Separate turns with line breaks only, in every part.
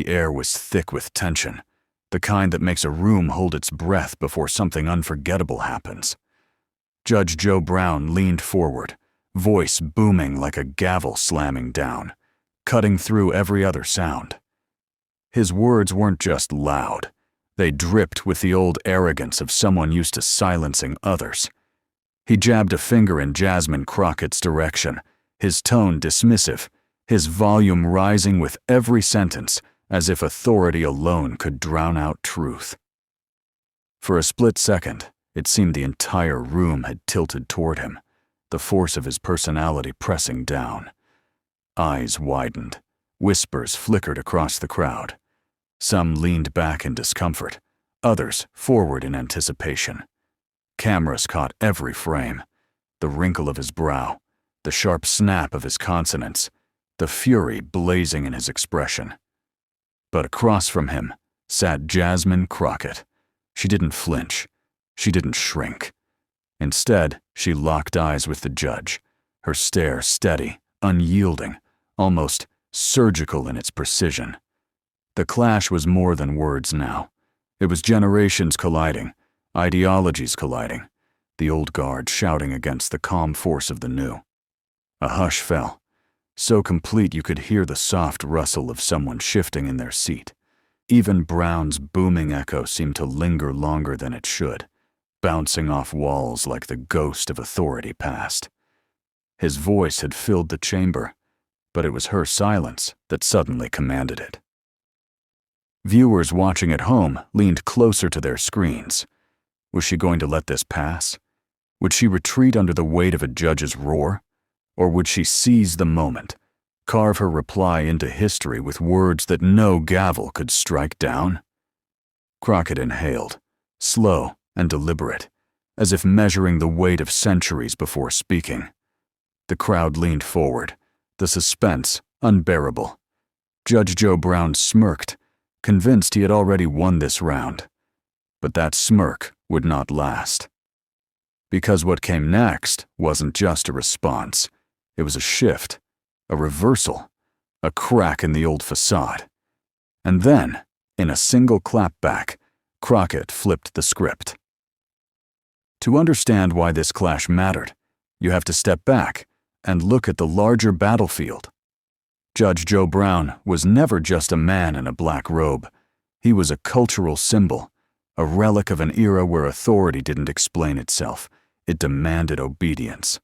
The air was thick with tension, the kind that makes a room hold its breath before something unforgettable happens. Judge Joe Brown leaned forward, voice booming like a gavel slamming down, cutting through every other sound. His words weren't just loud. They dripped with the old arrogance of someone used to silencing others. He jabbed a finger in Jasmine Crockett's direction, his tone dismissive, his volume rising with every sentence, as if authority alone could drown out truth. For a split second, it seemed the entire room had tilted toward him, the force of his personality pressing down. Eyes widened, whispers flickered across the crowd. Some leaned back in discomfort, others forward in anticipation. Cameras caught every frame, the wrinkle of his brow, the sharp snap of his consonants, the fury blazing in his expression. But across from him sat Jasmine Crockett. She didn't flinch. She didn't shrink. Instead, she locked eyes with the judge, her stare steady, unyielding, almost surgical in its precision. The clash was more than words now. It was generations colliding, ideologies colliding, the old guard shouting against the calm force of the new. A hush fell, so complete you could hear the soft rustle of someone shifting in their seat. Even Brown's booming echo seemed to linger longer than it should, bouncing off walls like the ghost of authority past. His voice had filled the chamber, but it was her silence that suddenly commanded it. Viewers watching at home leaned closer to their screens. Was she going to let this pass? Would she retreat under the weight of a judge's roar? Or would she seize the moment, carve her reply into history with words that no gavel could strike down? Crockett inhaled, slow and deliberate, as if measuring the weight of centuries before speaking. The crowd leaned forward, the suspense unbearable. Judge Joe Brown smirked, convinced he had already won this round. But that smirk would not last. Because what came next wasn't just a response. It was a shift, a reversal, a crack in the old facade. And then, in a single clapback, Crockett flipped the script. To understand why this clash mattered, you have to step back and look at the larger battlefield. Judge Joe Brown was never just a man in a black robe. He was a cultural symbol, a relic of an era where authority didn't explain itself. It demanded obedience.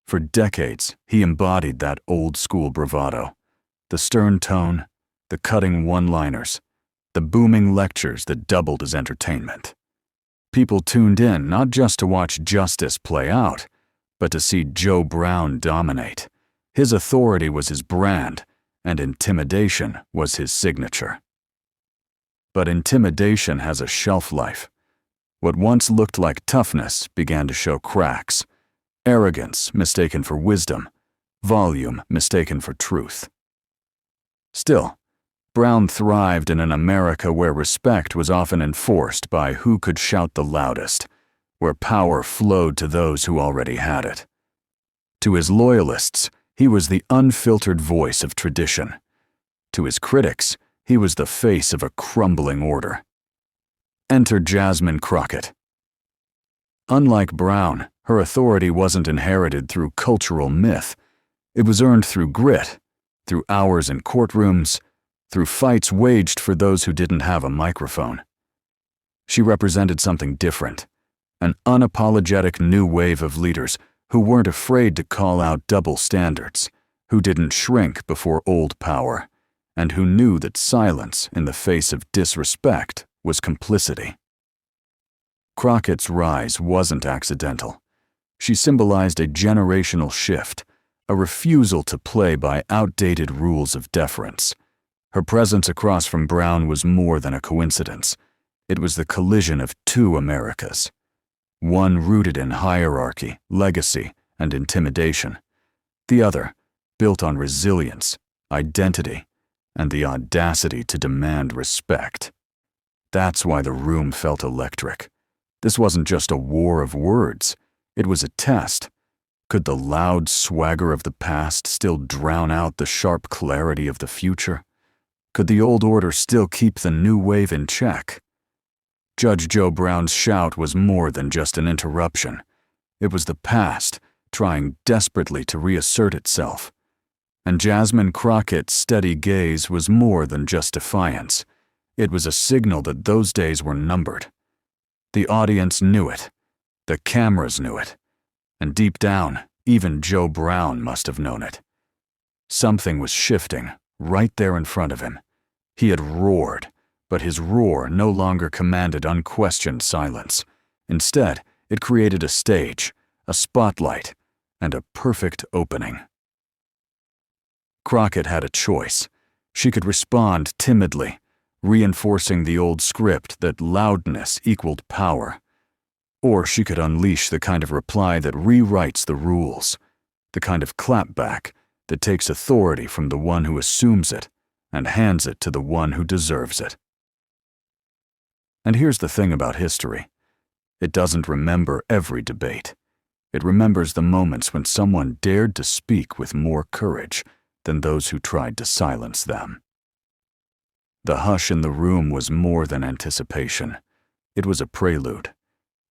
For decades, he embodied that old-school bravado, the stern tone, the cutting one-liners, the booming lectures that doubled as entertainment. People tuned in not just to watch justice play out, but to see Joe Brown dominate. His authority was his brand, and intimidation was his signature. But intimidation has a shelf life. What once looked like toughness began to show cracks. Arrogance mistaken for wisdom, volume mistaken for truth. Still, Brown thrived in an America where respect was often enforced by who could shout the loudest, where power flowed to those who already had it. To his loyalists, he was the unfiltered voice of tradition. To his critics, he was the face of a crumbling order. Enter Jasmine Crockett. Unlike Brown, her authority wasn't inherited through cultural myth. It was earned through grit, through hours in courtrooms, through fights waged for those who didn't have a microphone. She represented something different, an unapologetic new wave of leaders who weren't afraid to call out double standards, who didn't shrink before old power, and who knew that silence in the face of disrespect was complicity. Crockett's rise wasn't accidental. She symbolized a generational shift, a refusal to play by outdated rules of deference. Her presence across from Brown was more than a coincidence. It was the collision of two Americas. One rooted in hierarchy, legacy, and intimidation. The other, built on resilience, identity, and the audacity to demand respect. That's why the room felt electric. This wasn't just a war of words. It was a test. Could the loud swagger of the past still drown out the sharp clarity of the future? Could the old order still keep the new wave in check? Judge Joe Brown's shout was more than just an interruption. It was the past, trying desperately to reassert itself. And Jasmine Crockett's steady gaze was more than just defiance. It was a signal that those days were numbered. The audience knew it. The cameras knew it. And deep down, even Joe Brown must have known it. Something was shifting, right there in front of him. He had roared, but his roar no longer commanded unquestioned silence. Instead, it created a stage, a spotlight, and a perfect opening. Crockett had a choice. She could respond timidly, reinforcing the old script that loudness equaled power. Or she could unleash the kind of reply that rewrites the rules, the kind of clapback that takes authority from the one who assumes it and hands it to the one who deserves it. And here's the thing about history. It doesn't remember every debate. It remembers the moments when someone dared to speak with more courage than those who tried to silence them. The hush in the room was more than anticipation. It was a prelude.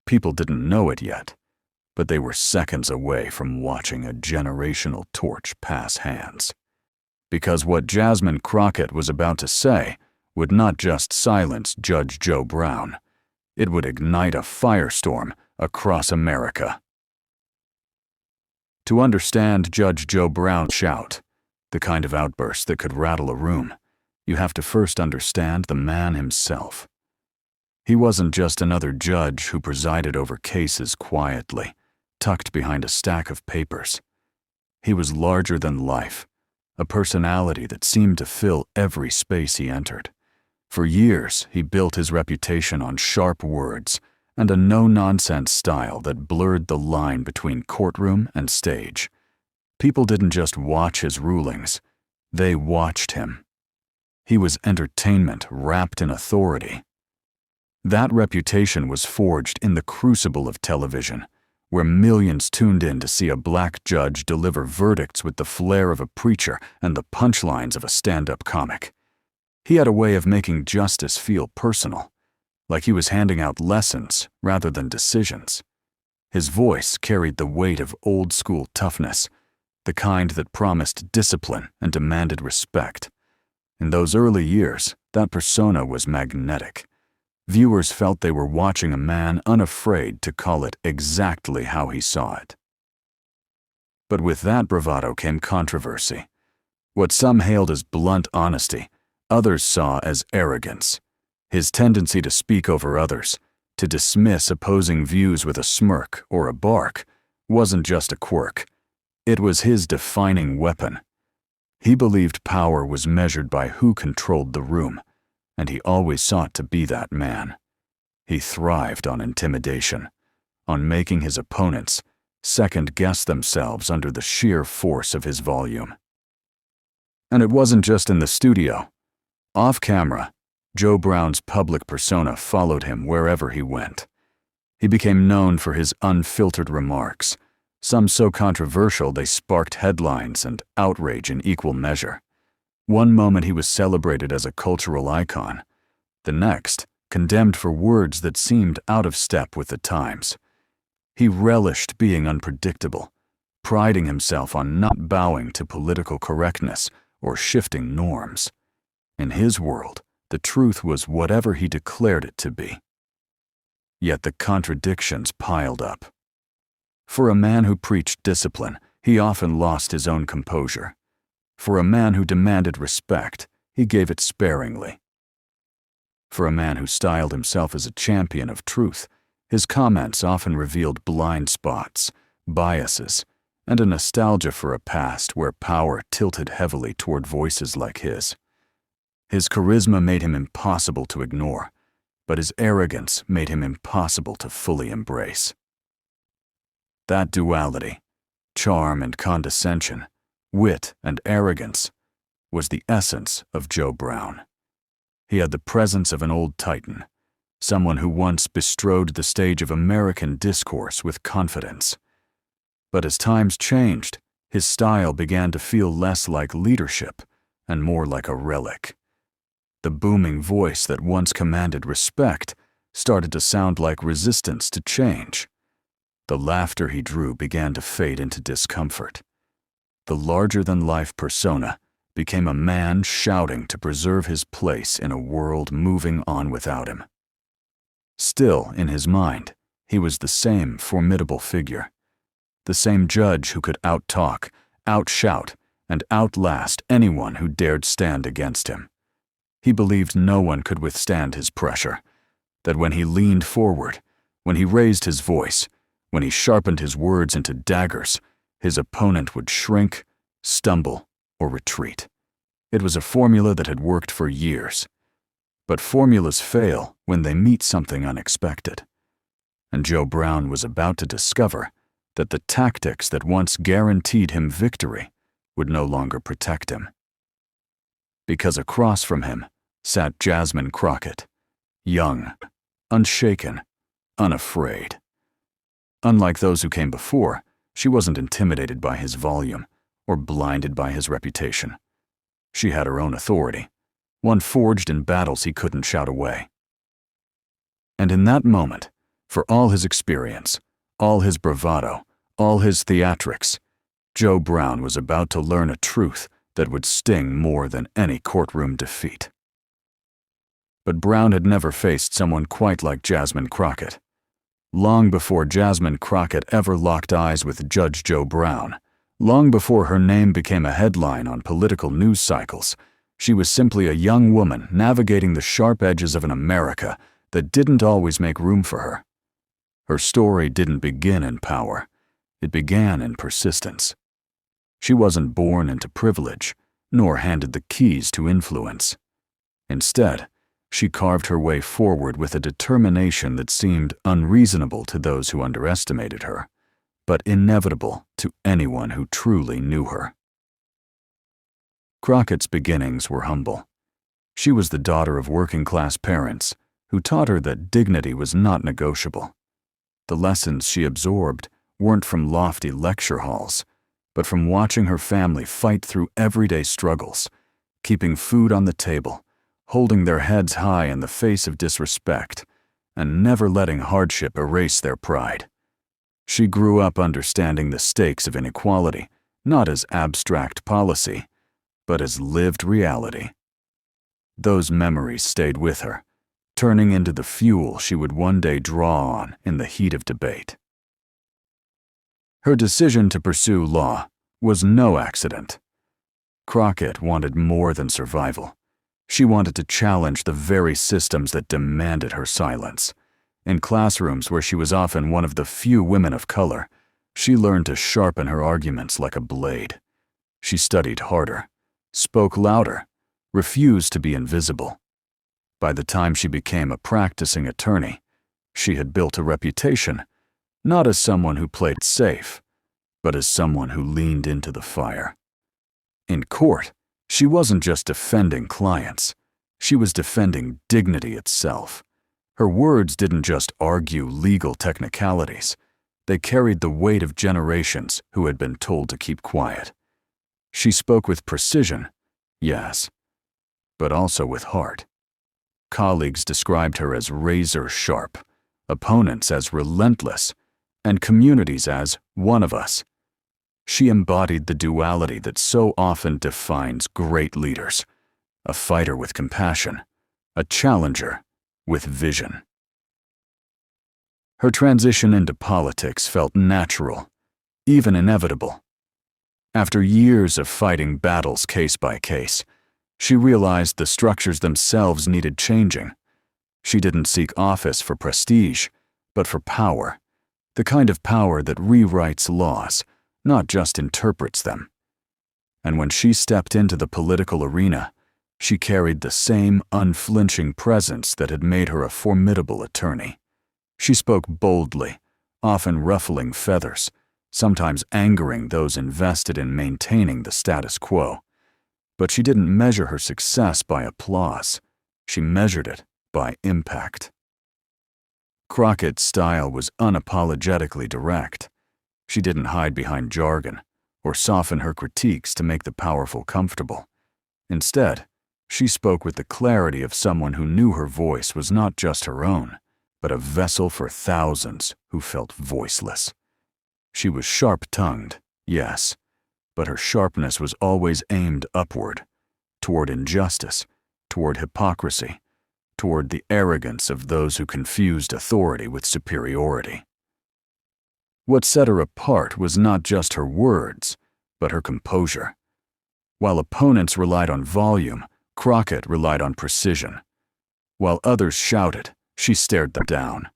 People didn't know it yet, but they were seconds away from watching a generational torch pass hands. Because what Jasmine Crockett was about to say would not just silence Judge Joe Brown. It would ignite a firestorm across America. To understand Judge Joe Brown's shout, the kind of outburst that could rattle a room, you have to first understand the man himself. He wasn't just another judge who presided over cases quietly, tucked behind a stack of papers. He was larger than life, a personality that seemed to fill every space he entered. For years, he built his reputation on sharp words and a no-nonsense style that blurred the line between courtroom and stage. People didn't just watch his rulings, they watched him. He was entertainment wrapped in authority. That reputation was forged in the crucible of television, where millions tuned in to see a black judge deliver verdicts with the flair of a preacher and the punchlines of a stand-up comic. He had a way of making justice feel personal, like he was handing out lessons rather than decisions. His voice carried the weight of old-school toughness, the kind that promised discipline and demanded respect. In those early years, that persona was magnetic. Viewers felt they were watching a man unafraid to call it exactly how he saw it. But with that bravado came controversy. What some hailed as blunt honesty, others saw as arrogance. His tendency to speak over others, to dismiss opposing views with a smirk or a bark, wasn't just a quirk. It was his defining weapon. He believed power was measured by who controlled the room, and he always sought to be that man. He thrived on intimidation, on making his opponents second-guess themselves under the sheer force of his volume. And it wasn't just in the studio. Off-camera, Joe Brown's public persona followed him wherever he went. He became known for his unfiltered remarks, some so controversial they sparked headlines and outrage in equal measure. One moment he was celebrated as a cultural icon, the next condemned for words that seemed out of step with the times. He relished being unpredictable, priding himself on not bowing to political correctness or shifting norms. In his world, the truth was whatever he declared it to be. Yet the contradictions piled up. For a man who preached discipline, he often lost his own composure. For a man who demanded respect, he gave it sparingly. For a man who styled himself as a champion of truth, his comments often revealed blind spots, biases, and a nostalgia for a past where power tilted heavily toward voices like his. His charisma made him impossible to ignore, but his arrogance made him impossible to fully embrace. That duality, charm and condescension, wit and arrogance, was the essence of Joe Brown. He had the presence of an old titan, someone who once bestrode the stage of American discourse with confidence. But as times changed, his style began to feel less like leadership and more like a relic. The booming voice that once commanded respect started to sound like resistance to change. The laughter he drew began to fade into discomfort. The larger-than-life persona became a man shouting to preserve his place in a world moving on without him. Still, in his mind, he was the same formidable figure, the same judge who could out-talk, out-shout, and outlast anyone who dared stand against him. He believed no one could withstand his pressure, that when he leaned forward, when he raised his voice, when he sharpened his words into daggers, his opponent would shrink, stumble, or retreat. It was a formula that had worked for years. But formulas fail when they meet something unexpected. And Joe Brown was about to discover that the tactics that once guaranteed him victory would no longer protect him. Because across from him sat Jasmine Crockett, young, unshaken, unafraid. Unlike those who came before, she wasn't intimidated by his volume or blinded by his reputation. She had her own authority, one forged in battles he couldn't shout away. And in that moment, for all his experience, all his bravado, all his theatrics, Joe Brown was about to learn a truth that would sting more than any courtroom defeat. But Brown had never faced someone quite like Jasmine Crockett. Long before Jasmine Crockett ever locked eyes with Judge Joe Brown, long before her name became a headline on political news cycles, she was simply a young woman navigating the sharp edges of an America that didn't always make room for her. Her story didn't begin in power. It began in persistence. She wasn't born into privilege, nor handed the keys to influence. Instead, she carved her way forward with a determination that seemed unreasonable to those who underestimated her, but inevitable to anyone who truly knew her. Crockett's beginnings were humble. She was the daughter of working-class parents who taught her that dignity was not negotiable. The lessons she absorbed weren't from lofty lecture halls, but from watching her family fight through everyday struggles, keeping food on the table, holding their heads high in the face of disrespect, and never letting hardship erase their pride. She grew up understanding the stakes of inequality, not as abstract policy, but as lived reality. Those memories stayed with her, turning into the fuel she would one day draw on in the heat of debate. Her decision to pursue law was no accident. Crockett wanted more than survival. She wanted to challenge the very systems that demanded her silence. In classrooms where she was often one of the few women of color, she learned to sharpen her arguments like a blade. She studied harder, spoke louder, refused to be invisible. By the time she became a practicing attorney, she had built a reputation, not as someone who played safe, but as someone who leaned into the fire. In court, she wasn't just defending clients, she was defending dignity itself. Her words didn't just argue legal technicalities, they carried the weight of generations who had been told to keep quiet. She spoke with precision, yes, but also with heart. Colleagues described her as razor-sharp, opponents as relentless, and communities as one of us. She embodied the duality that so often defines great leaders, a fighter with compassion, a challenger with vision. Her transition into politics felt natural, even inevitable. After years of fighting battles case by case, she realized the structures themselves needed changing. She didn't seek office for prestige, but for power, the kind of power that rewrites laws, not just interprets them. And when she stepped into the political arena, she carried the same unflinching presence that had made her a formidable attorney. She spoke boldly, often ruffling feathers, sometimes angering those invested in maintaining the status quo. But she didn't measure her success by applause. She measured it by impact. Crockett's style was unapologetically direct. She didn't hide behind jargon or soften her critiques to make the powerful comfortable. Instead, She spoke with the clarity of someone who knew her voice was not just her own, but a vessel for thousands who felt voiceless. She was sharp-tongued, yes, but her sharpness was always aimed upward, toward injustice, toward hypocrisy, toward the arrogance of those who confused authority with superiority. What set her apart was not just her words, but her composure. While opponents relied on volume, Crockett relied on precision. While others shouted, she stared them down.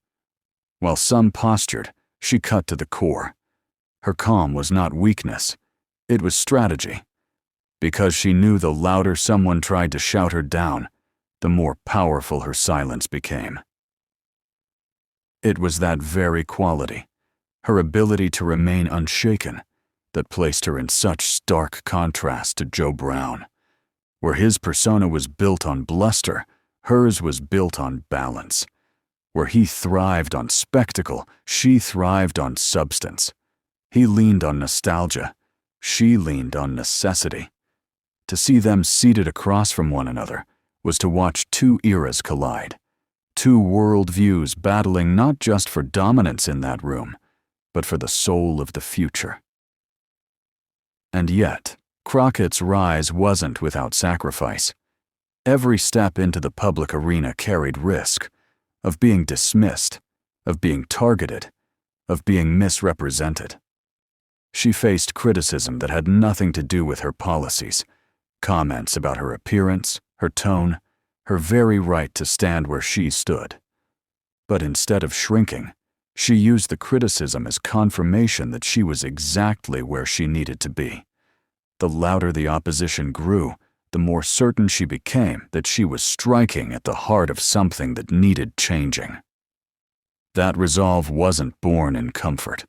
While some postured, she cut to the core. Her calm was not weakness, it was strategy. Because she knew the louder someone tried to shout her down, the more powerful her silence became. It was that very quality, her ability to remain unshaken, that placed her in such stark contrast to Joe Brown. Where his persona was built on bluster, hers was built on balance. Where he thrived on spectacle, she thrived on substance. He leaned on nostalgia, she leaned on necessity. To see them seated across from one another was to watch two eras collide, two worldviews battling not just for dominance in that room, but for the soul of the future. And yet, Crockett's rise wasn't without sacrifice. Every step into the public arena carried risk, of being dismissed, of being targeted, of being misrepresented. She faced criticism that had nothing to do with her policies, comments about her appearance, her tone, her very right to stand where she stood. But instead of shrinking, she used the criticism as confirmation that she was exactly where she needed to be. The louder the opposition grew, the more certain she became that she was striking at the heart of something that needed changing. That resolve wasn't born in comfort.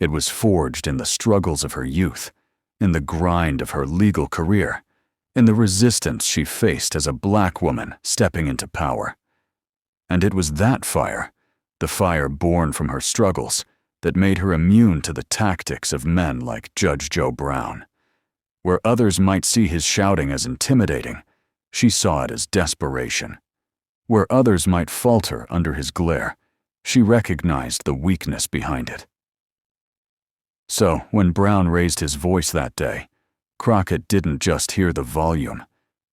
It was forged in the struggles of her youth, in the grind of her legal career, in the resistance she faced as a black woman stepping into power. And it was that fire, the fire born from her struggles, that made her immune to the tactics of men like Judge Joe Brown. Where others might see his shouting as intimidating, she saw it as desperation. Where others might falter under his glare, she recognized the weakness behind it. So, when Brown raised his voice that day, Crockett didn't just hear the volume.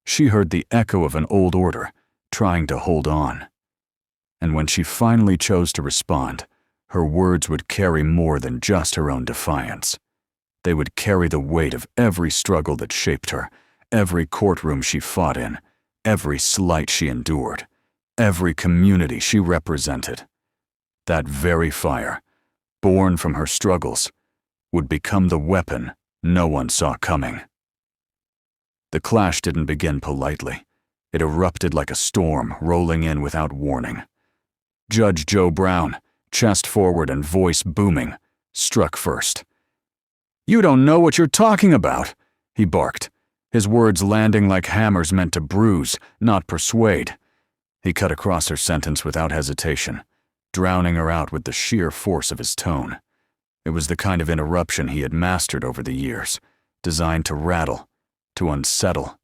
She heard the echo of an old order, trying to hold on. And when she finally chose to respond, her words would carry more than just her own defiance. They would carry the weight of every struggle that shaped her, every courtroom she fought in, every slight she endured, every community she represented. That very fire, born from her struggles, would become the weapon no one saw coming. The clash didn't begin politely. It erupted like a storm, rolling in without warning. Judge Joe Brown, chest forward and voice booming, struck first. "You don't know what you're talking about," he barked, his words landing like hammers meant to bruise, not persuade. He cut across her sentence without hesitation, drowning her out with the sheer force of his tone. It was the kind of interruption he had mastered over the years, designed to rattle, to unsettle,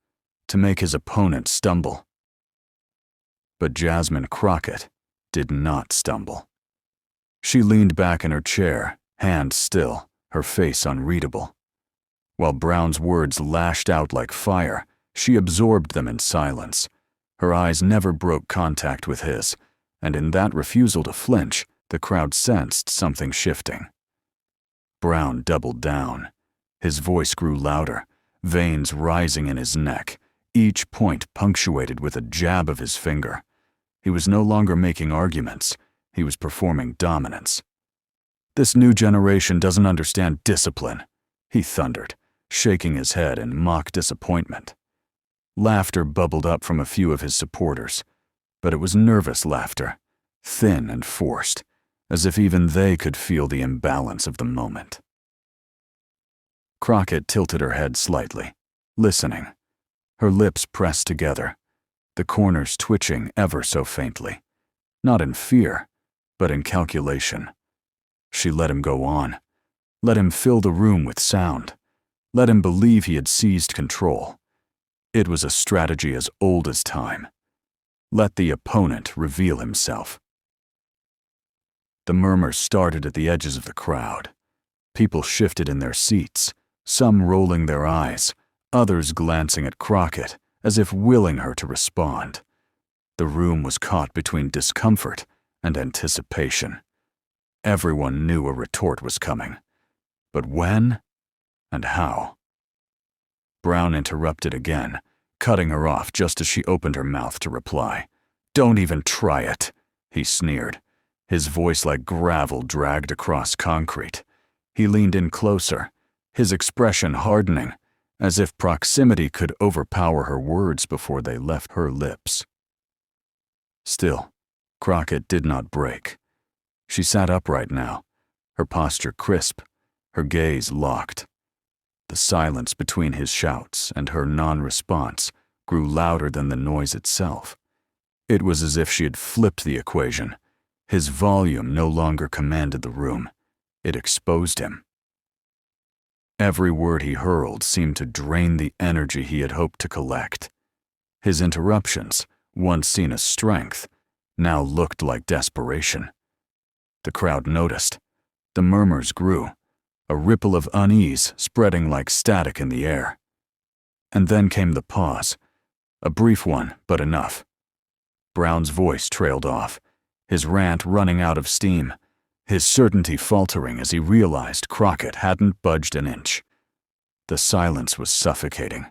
to make his opponent stumble. But Jasmine Crockett did not stumble. She leaned back in her chair, hands still, her face unreadable. While Brown's words lashed out like fire, she absorbed them in silence. Her eyes never broke contact with his, and in that refusal to flinch, the crowd sensed something shifting. Brown doubled down. His voice grew louder, veins rising in his neck, each point punctuated with a jab of his finger. He was no longer making arguments, he was performing dominance. "This new generation doesn't understand discipline," he thundered, shaking his head in mock disappointment. Laughter bubbled up from a few of his supporters, but it was nervous laughter, thin and forced, as if even they could feel the imbalance of the moment. Crockett tilted her head slightly, listening, her lips pressed together, the corners twitching ever so faintly, not in fear, but in calculation. She let him go on, let him fill the room with sound, let him believe he had seized control. It was a strategy as old as time. Let the opponent reveal himself. The murmurs started at the edges of the crowd. People shifted in their seats, some rolling their eyes, others glancing at Crockett as if willing her to respond. The room was caught between discomfort and anticipation. Everyone knew a retort was coming. But when and how? Brown interrupted again, cutting her off just as she opened her mouth to reply. "Don't even try it," he sneered, his voice like gravel dragged across concrete. He leaned in closer, his expression hardening, as if proximity could overpower her words before they left her lips. Still, Crockett did not break. She sat upright now, her posture crisp, her gaze locked. The silence between his shouts and her non-response grew louder than the noise itself. It was as if she had flipped the equation. His volume no longer commanded the room. It exposed him. Every word he hurled seemed to drain the energy he had hoped to collect. His interruptions, once seen as strength, now looked like desperation. The crowd noticed. The murmurs grew, a ripple of unease spreading like static in the air. And then came the pause, a brief one, but enough. Brown's voice trailed off, his rant running out of steam, his certainty faltering as he realized Crockett hadn't budged an inch. The silence was suffocating.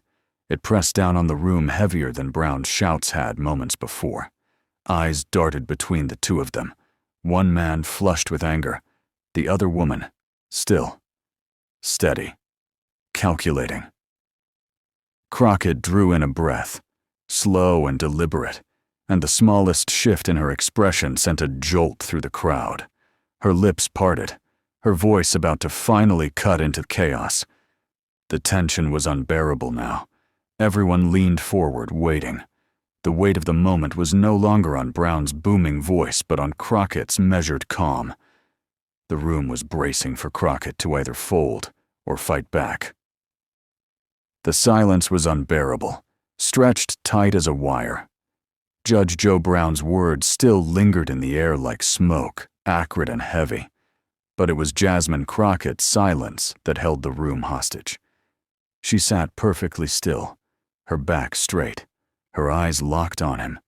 It pressed down on the room heavier than Brown's shouts had moments before. Eyes darted between the two of them, one man flushed with anger, the other woman, still, steady, calculating. Crockett drew in a breath, slow and deliberate, and the smallest shift in her expression sent a jolt through the crowd. Her lips parted, her voice about to finally cut into chaos. The tension was unbearable now. Everyone leaned forward, waiting. The weight of the moment was no longer on Brown's booming voice, but on Crockett's measured calm. The room was bracing for Crockett to either fold or fight back. The silence was unbearable, stretched tight as a wire. Judge Joe Brown's words still lingered in the air like smoke, acrid and heavy, but it was Jasmine Crockett's silence that held the room hostage. She sat perfectly still, her back straight, her eyes locked on him,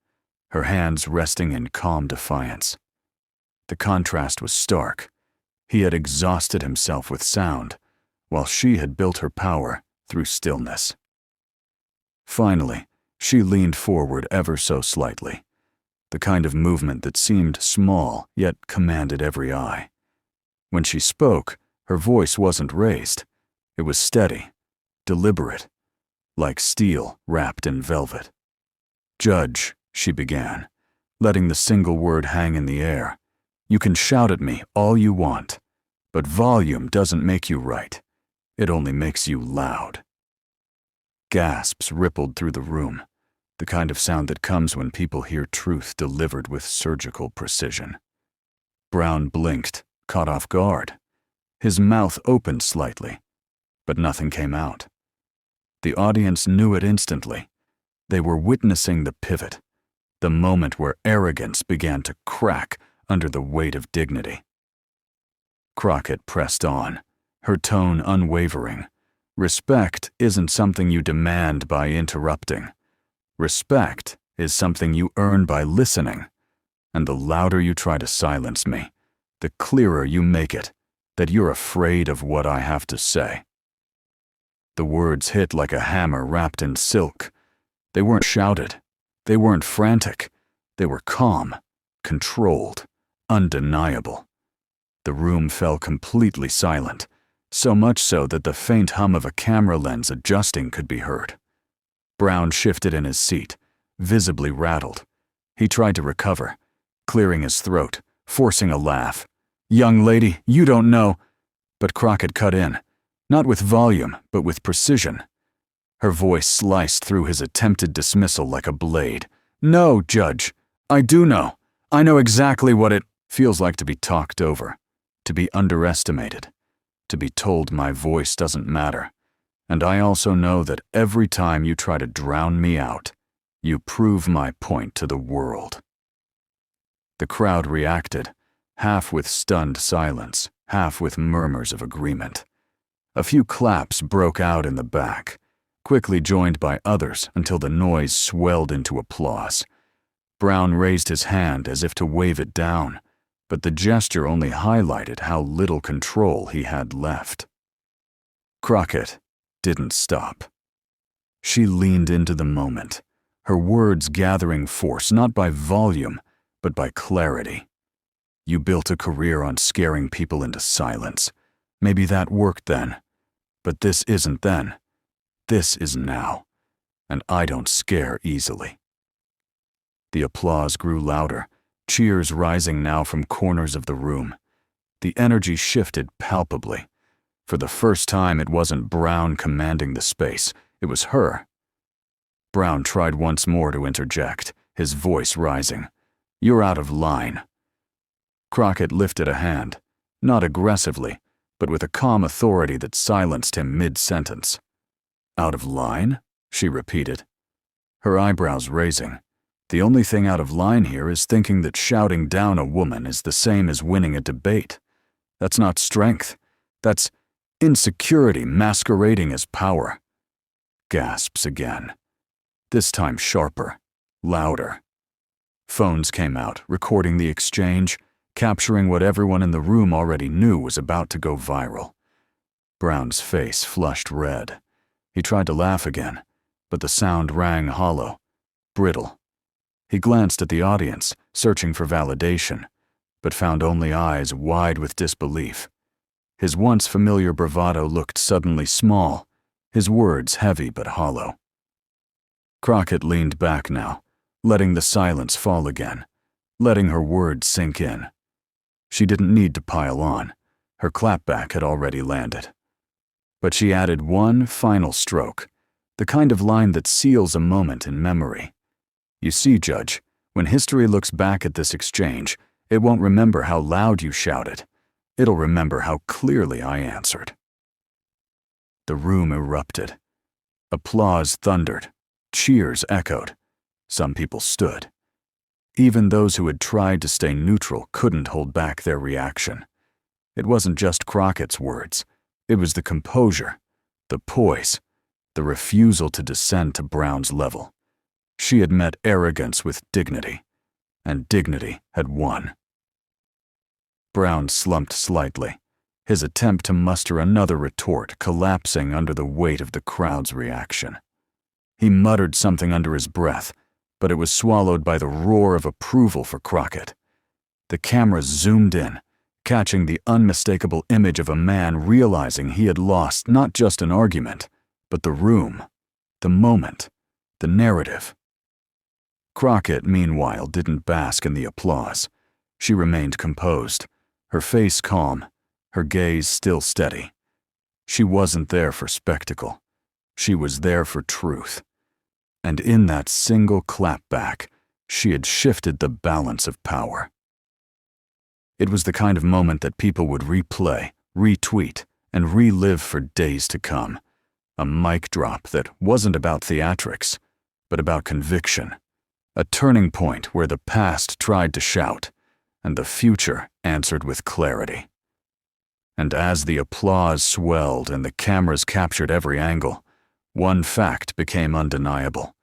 her hands resting in calm defiance. The contrast was stark. He had exhausted himself with sound, while she had built her power through stillness. Finally, she leaned forward ever so slightly, the kind of movement that seemed small yet commanded every eye. When she spoke, her voice wasn't raised. It was steady, deliberate, like steel wrapped in velvet. "Judge," she began, letting the single word hang in the air, "you can shout at me all you want, but volume doesn't make you right. It only makes you loud." Gasps rippled through the room, the kind of sound that comes when people hear truth delivered with surgical precision. Brown blinked, caught off guard. His mouth opened slightly, but nothing came out. The audience knew it instantly. They were witnessing the pivot, the moment where arrogance began to crack under the weight of dignity. Crockett pressed on, her tone unwavering. Respect isn't something you demand by interrupting. Respect is something you earn by listening. And the louder you try to silence me, the clearer you make it that you're afraid of what I have to say. The words hit like a hammer wrapped in silk. They weren't shouted. They weren't frantic. They were calm, controlled, undeniable. The room fell completely silent, so much so that the faint hum of a camera lens adjusting could be heard. Brown shifted in his seat, visibly rattled. He tried to recover, clearing his throat, forcing a laugh. "Young lady, you don't know." But Crockett cut in, not with volume, but with precision. Her voice sliced through his attempted dismissal like a blade. "No, Judge, I do know. I know exactly what it feels like to be talked over, to be underestimated, to be told my voice doesn't matter, And I also know that every time you try to drown me out, you prove my point to the world." The crowd reacted, half with stunned silence, half with murmurs of agreement. A few claps broke out in the back, quickly joined by others until the noise swelled into applause. Brown raised his hand as if to wave it down, but the gesture only highlighted how little control he had left. Crockett didn't stop. She leaned into the moment, her words gathering force not by volume, but by clarity. "You built a career on scaring people into silence. Maybe that worked then. But this isn't then. This is now. And I don't scare easily." The applause grew louder, cheers rising now from corners of the room. The energy shifted palpably. For the first time, it wasn't Brown commanding the space. It was her. Brown tried once more to interject, his voice rising. "You're out of line." Crockett lifted a hand, not aggressively, but with a calm authority that silenced him mid-sentence. "Out of line?" she repeated, her eyebrows raising. "The only thing out of line here is thinking that shouting down a woman is the same as winning a debate. That's not strength. That's insecurity masquerading as power." Gasps again. This time sharper, louder. Phones came out, recording the exchange, capturing what everyone in the room already knew was about to go viral. Brown's face flushed red. He tried to laugh again, but the sound rang hollow, brittle. He glanced at the audience, searching for validation, but found only eyes wide with disbelief. His once familiar bravado looked suddenly small, his words heavy but hollow. Crockett leaned back now, letting the silence fall again, letting her words sink in. She didn't need to pile on. Her clapback had already landed. But she added one final stroke, the kind of line that seals a moment in memory. "You see, Judge, when history looks back at this exchange, it won't remember how loud you shouted. It'll remember how clearly I answered." The room erupted. Applause thundered. Cheers echoed. Some people stood. Even those who had tried to stay neutral couldn't hold back their reaction. It wasn't just Crockett's words. It was the composure, the poise, the refusal to descend to Brown's level. She had met arrogance with dignity, and dignity had won. Brown slumped slightly, his attempt to muster another retort collapsing under the weight of the crowd's reaction. He muttered something under his breath, but it was swallowed by the roar of approval for Crockett. The camera zoomed in, catching the unmistakable image of a man realizing he had lost not just an argument, but the room, the moment, the narrative. Crockett, meanwhile, didn't bask in the applause. She remained composed, her face calm, her gaze still steady. She wasn't there for spectacle. She was there for truth. And in that single clapback, she had shifted the balance of power. It was the kind of moment that people would replay, retweet, and relive for days to come. A mic drop that wasn't about theatrics, but about conviction. A turning point where the past tried to shout, and the future answered with clarity. And as the applause swelled and the cameras captured every angle, one fact became undeniable.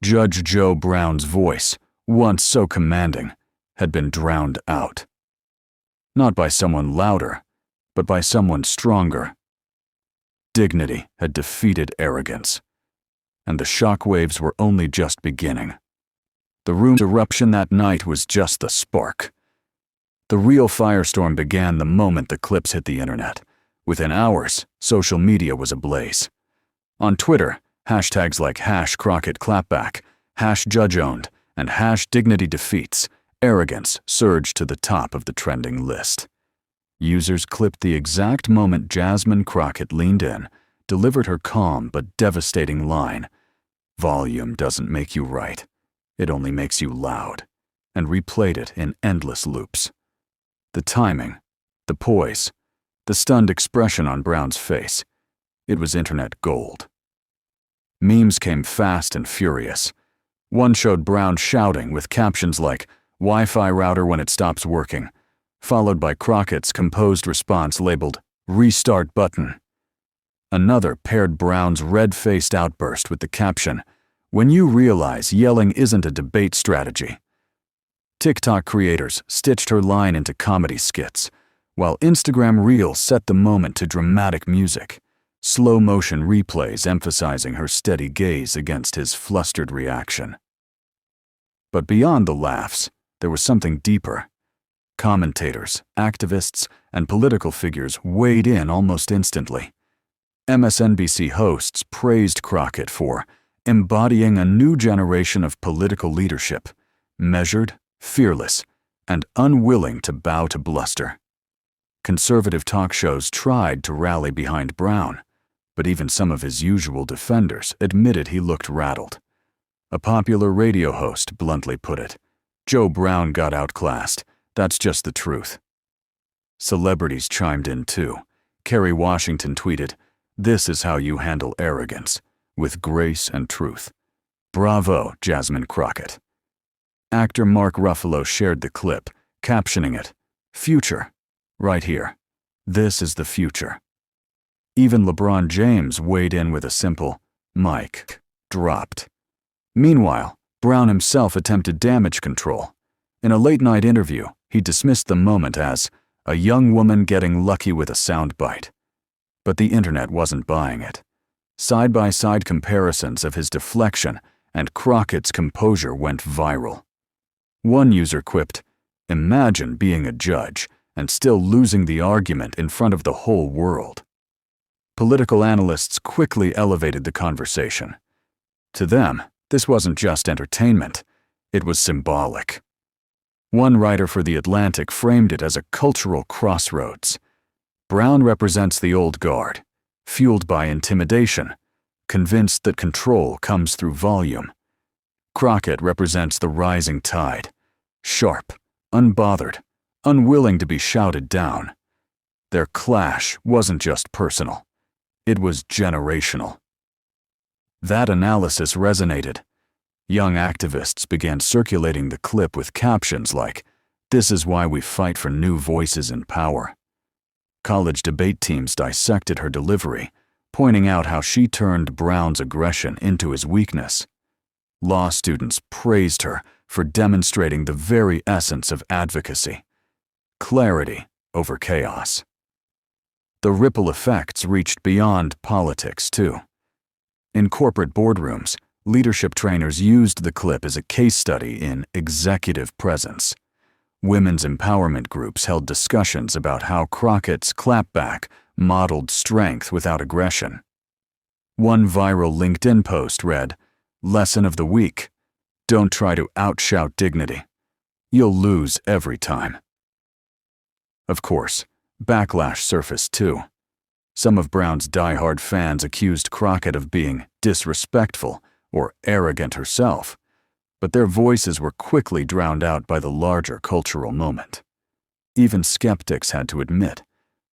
Judge Joe Brown's voice, once so commanding, had been drowned out. Not by someone louder, but by someone stronger. Dignity had defeated arrogance, and the shockwaves were only just beginning. The room's eruption that night was just the spark. The real firestorm began the moment the clips hit the internet. Within hours, social media was ablaze. On Twitter, hashtags like #CrockettClapback, #JudgeOwned, and #DignityDefeats, arrogance surged to the top of the trending list. Users clipped the exact moment Jasmine Crockett leaned in, delivered her calm but devastating line, "Volume doesn't make you right, it only makes you loud," and replayed it in endless loops. The timing, the poise, the stunned expression on Brown's face. It was internet gold. Memes came fast and furious. One showed Brown shouting with captions like, "Wi-Fi router when it stops working," followed by Crockett's composed response labeled, "Restart button." Another paired Brown's red-faced outburst with the caption, "When you realize yelling isn't a debate strategy." TikTok creators stitched her line into comedy skits, while Instagram Reels set the moment to dramatic music, slow-motion replays emphasizing her steady gaze against his flustered reaction. But beyond the laughs, there was something deeper. Commentators, activists, and political figures weighed in almost instantly. MSNBC hosts praised Crockett for embodying a new generation of political leadership, measured, fearless, and unwilling to bow to bluster. Conservative talk shows tried to rally behind Brown, but even some of his usual defenders admitted he looked rattled. A popular radio host bluntly put it, "Joe Brown got outclassed. That's just the truth." Celebrities chimed in too. Kerry Washington tweeted, "This is how you handle arrogance, with grace and truth. Bravo, Jasmine Crockett." Actor Mark Ruffalo shared the clip, captioning it, "Future, right here. This is the future." Even LeBron James weighed in with a simple, "Mic dropped." Meanwhile, Brown himself attempted damage control. In a late-night interview, he dismissed the moment as a young woman getting lucky with a soundbite. But the internet wasn't buying it. Side-by-side comparisons of his deflection and Crockett's composure went viral. One user quipped, "Imagine being a judge and still losing the argument in front of the whole world." Political analysts quickly elevated the conversation. To them, this wasn't just entertainment, it was symbolic. One writer for The Atlantic framed it as a cultural crossroads. Brown represents the old guard, fueled by intimidation, convinced that control comes through volume. Crockett represents the rising tide, sharp, unbothered, unwilling to be shouted down. Their clash wasn't just personal, it was generational. That analysis resonated. Young activists began circulating the clip with captions like, "This is why we fight for new voices in power." College debate teams dissected her delivery, pointing out how she turned Brown's aggression into his weakness. Law students praised her for demonstrating the very essence of advocacy, clarity over chaos. The ripple effects reached beyond politics, too. In corporate boardrooms, leadership trainers used the clip as a case study in executive presence. Women's empowerment groups held discussions about how Crockett's clapback modeled strength without aggression. One viral LinkedIn post read, "Lesson of the week: don't try to outshout dignity. You'll lose every time." Of course, backlash surfaced too. Some of Brown's diehard fans accused Crockett of being disrespectful or arrogant herself, but their voices were quickly drowned out by the larger cultural moment. Even skeptics had to admit,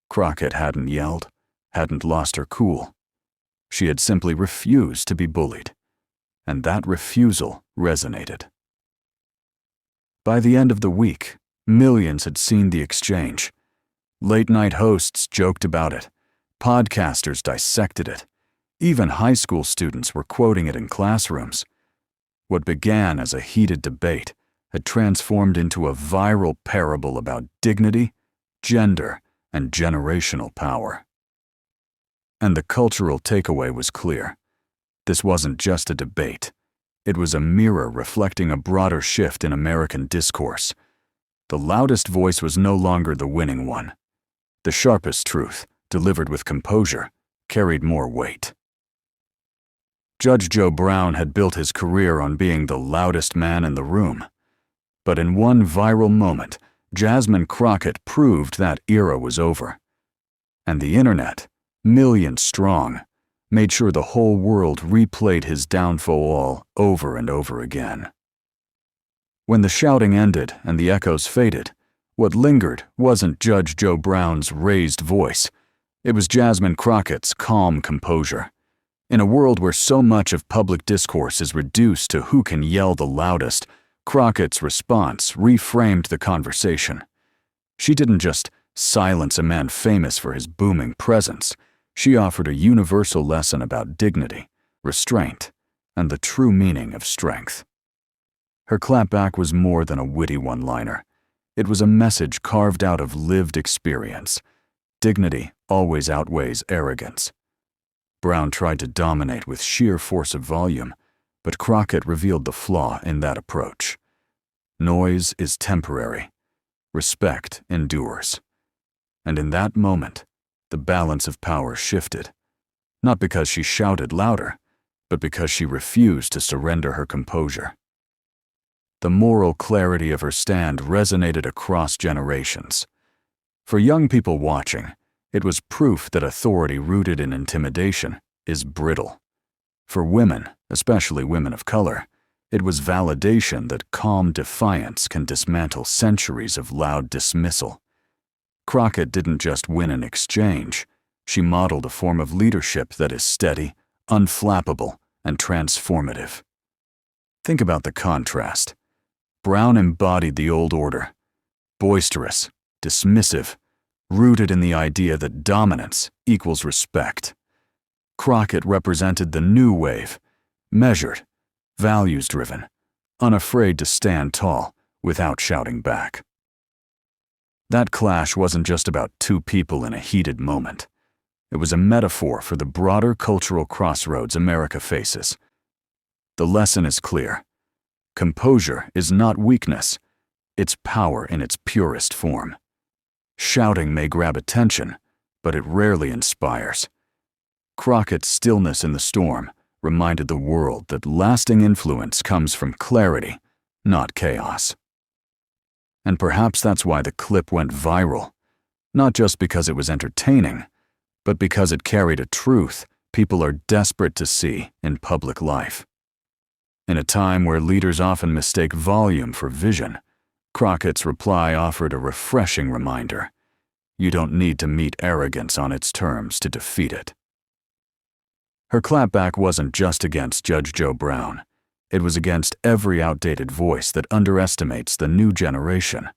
Crockett hadn't yelled, hadn't lost her cool. She had simply refused to be bullied, and that refusal resonated. By the end of the week, millions had seen the exchange. Late-night hosts joked about it, podcasters dissected it, even high school students were quoting it in classrooms. What began as a heated debate had transformed into a viral parable about dignity, gender, and generational power. And the cultural takeaway was clear. This wasn't just a debate. It was a mirror reflecting a broader shift in American discourse. The loudest voice was no longer the winning one. The sharpest truth, delivered with composure, carried more weight. Judge Joe Brown had built his career on being the loudest man in the room. But in one viral moment, Jasmine Crockett proved that era was over. And the internet, millions strong, made sure the whole world replayed his downfall over and over again. When the shouting ended and the echoes faded, what lingered wasn't Judge Joe Brown's raised voice. It was Jasmine Crockett's calm composure. In a world where so much of public discourse is reduced to who can yell the loudest, Crockett's response reframed the conversation. She didn't just silence a man famous for his booming presence. She offered a universal lesson about dignity, restraint, and the true meaning of strength. Her clapback was more than a witty one-liner. It was a message carved out of lived experience. Dignity always outweighs arrogance. Brown tried to dominate with sheer force of volume, but Crockett revealed the flaw in that approach. Noise is temporary. Respect endures. And in that moment, the balance of power shifted, not because she shouted louder, but because she refused to surrender her composure. The moral clarity of her stand resonated across generations. For young people watching, it was proof that authority rooted in intimidation is brittle. For women, especially women of color, it was validation that calm defiance can dismantle centuries of loud dismissal. Crockett didn't just win an exchange. She modeled a form of leadership that is steady, unflappable, and transformative. Think about the contrast. Brown embodied the old order, boisterous, dismissive, rooted in the idea that dominance equals respect. Crockett represented the new wave, measured, values-driven, unafraid to stand tall without shouting back. That clash wasn't just about two people in a heated moment. It was a metaphor for the broader cultural crossroads America faces. The lesson is clear. Composure is not weakness. It's power in its purest form. Shouting may grab attention, but it rarely inspires. Crockett's stillness in the storm reminded the world that lasting influence comes from clarity, not chaos. And perhaps that's why the clip went viral, not just because it was entertaining, but because it carried a truth people are desperate to see in public life. In a time where leaders often mistake volume for vision, Crockett's reply offered a refreshing reminder. You don't need to meet arrogance on its terms to defeat it. Her clapback wasn't just against Judge Joe Brown. It was against every outdated voice that underestimates the new generation,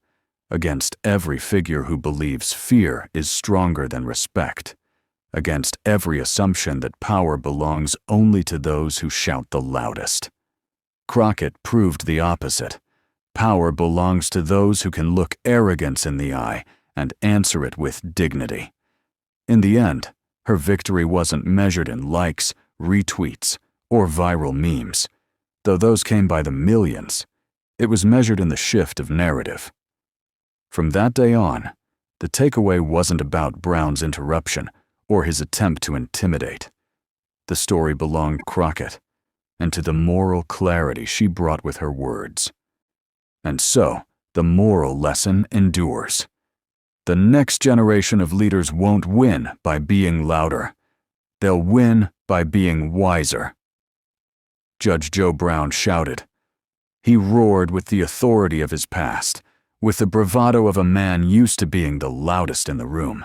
against every figure who believes fear is stronger than respect, against every assumption that power belongs only to those who shout the loudest. Crockett proved the opposite. Power belongs to those who can look arrogance in the eye and answer it with dignity. In the end, her victory wasn't measured in likes, retweets, or viral memes. Though those came by the millions, it was measured in the shift of narrative. From that day on, the takeaway wasn't about Brown's interruption or his attempt to intimidate. The story belonged to Crockett and to the moral clarity she brought with her words. And so, the moral lesson endures. The next generation of leaders won't win by being louder. They'll win by being wiser. Judge Joe Brown shouted. He roared with the authority of his past, with the bravado of a man used to being the loudest in the room.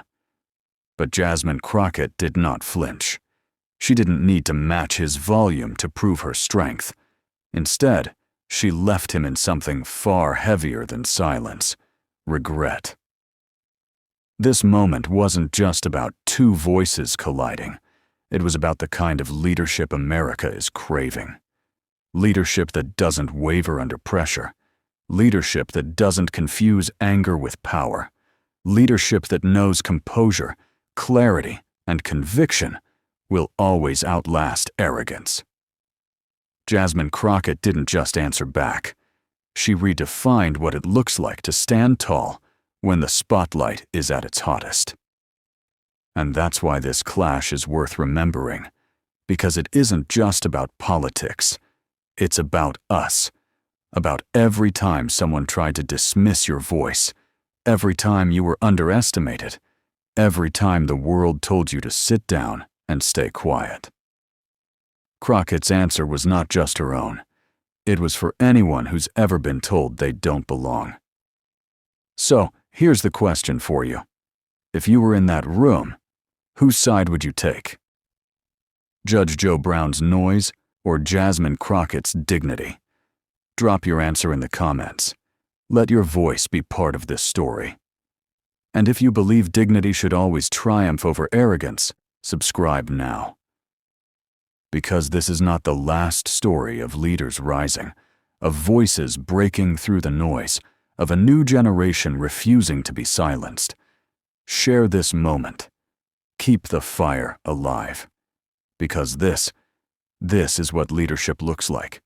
But Jasmine Crockett did not flinch. She didn't need to match his volume to prove her strength. Instead, she left him in something far heavier than silence: regret. This moment wasn't just about two voices colliding. It was about the kind of leadership America is craving. Leadership that doesn't waver under pressure. Leadership that doesn't confuse anger with power. Leadership that knows composure, clarity, and conviction will always outlast arrogance. Jasmine Crockett didn't just answer back. She redefined what it looks like to stand tall when the spotlight is at its hottest. And that's why this clash is worth remembering, because it isn't just about politics. It's about us, about every time someone tried to dismiss your voice, every time you were underestimated, every time the world told you to sit down and stay quiet. Crockett's answer was not just her own. It was for anyone who's ever been told they don't belong. So, here's the question for you. If you were in that room, Whose side would you take? Judge Joe Brown's noise or Jasmine Crockett's dignity? Drop your answer in the comments. Let your voice be part of this story. And if you believe dignity should always triumph over arrogance, subscribe now. Because this is not the last story of leaders rising, of voices breaking through the noise, of a new generation refusing to be silenced. Share this moment. Keep the fire alive. Because this is what leadership looks like.